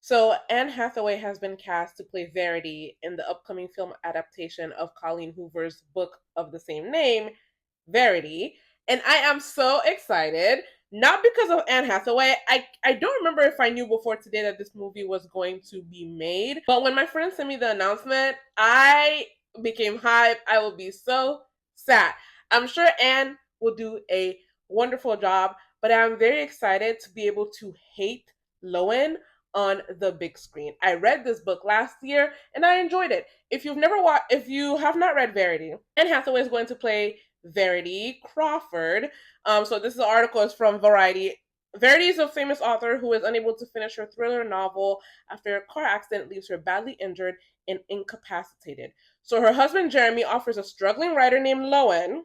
So, Anne Hathaway has been cast to play Verity in the upcoming film adaptation of Colleen Hoover's book of the same name, Verity. And I am so excited, not because of Anne Hathaway. I don't remember if I knew before today that this movie was going to be made, but when my friend sent me the announcement, I became hyped. I will be so sad. I'm sure Anne will do a wonderful job, but I'm very excited to be able to hate Lowen on the big screen. I read this book last year and I enjoyed it. If you have not read Verity, Anne Hathaway is going to play Verity Crawford. So this article is from Variety. Verity is a famous author who is unable to finish her thriller novel after a car accident leaves her badly injured and incapacitated. So her husband Jeremy offers a struggling writer named Lowen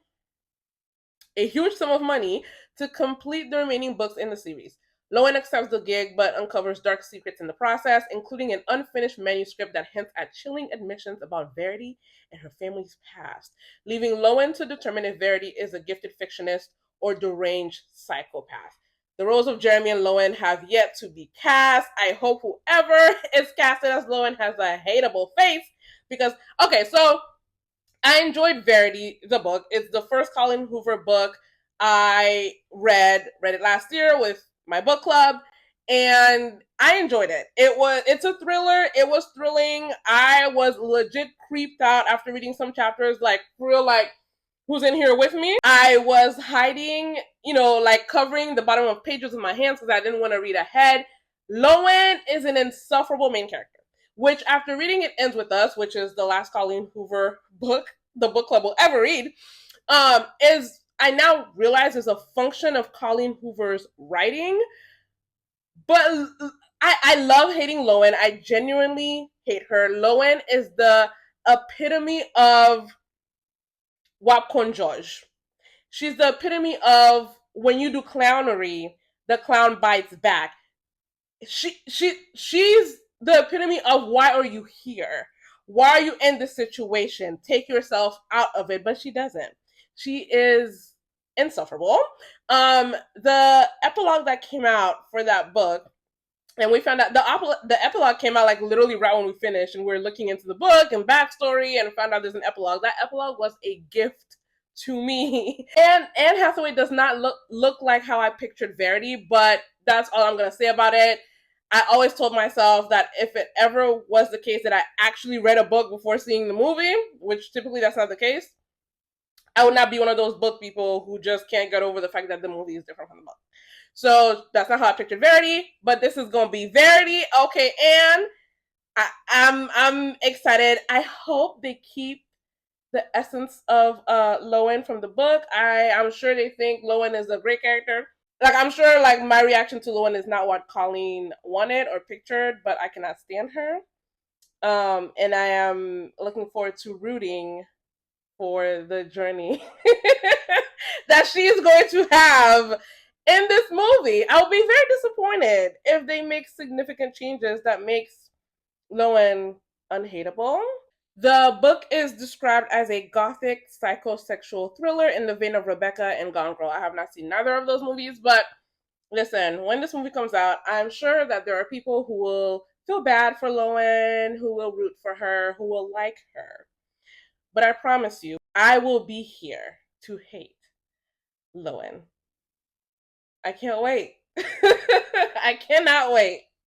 a huge sum of money to complete the remaining books in the series. Lowen accepts the gig but uncovers dark secrets in the process, including an unfinished manuscript that hints at chilling admissions about Verity and her family's past, leaving Lowen to determine if Verity is a gifted fictionist or deranged psychopath. The roles of Jeremy and Lowen have yet to be cast. I hope whoever is casted as Lowen has a hateable face because, okay, so I enjoyed Verity, the book. It's the first Colleen Hoover book I read it last year with my book club, and I enjoyed it. It's a thriller. It was thrilling. I was legit creeped out after reading some chapters, like real like who's in here with me. I was hiding, like covering the bottom of pages with my hands because I didn't want to read ahead. Lowen is an insufferable main character, which after reading It Ends With Us, which is the last Colleen Hoover book the book club will ever read, is I now realize is a function of Colleen Hoover's writing. But I love hating Lowen. I genuinely hate her. Lowen is the epitome of Wapkon George. She's the epitome of when you do clownery, the clown bites back. She's the epitome of why are you here? Why are you in this situation? Take yourself out of it, but she doesn't. She is insufferable. The epilogue that came out for that book, and we found out the epilogue came out like literally right when we finished, and we are looking into the book and backstory, and found out there's an epilogue. That epilogue was a gift to me. And Anne Hathaway does not look like how I pictured Verity, but that's all I'm gonna say about it. I always told myself that if it ever was the case that I actually read a book before seeing the movie, which typically that's not the case, I would not be one of those book people who just can't get over the fact that the movie is different from the book. So that's not how I pictured Verity, but this is gonna be Verity. Okay, and I'm excited. I hope they keep the essence of Lowen from the book. I'm sure they think Lowen is a great character. Like I'm sure like my reaction to Lowen is not what Colleen wanted or pictured, but I cannot stand her. And I am looking forward to rooting for the journey that she's going to have in this movie. I'll be very disappointed if they make significant changes that makes Lowen unhateable. The book is described as a gothic psychosexual thriller in the vein of Rebecca and Gone Girl. I have not seen neither of those movies, but listen, when this movie comes out, I'm sure that there are people who will feel bad for Lowen, who will root for her, who will like her. But I promise you, I will be here to hate Lowen. I can't wait. I cannot wait.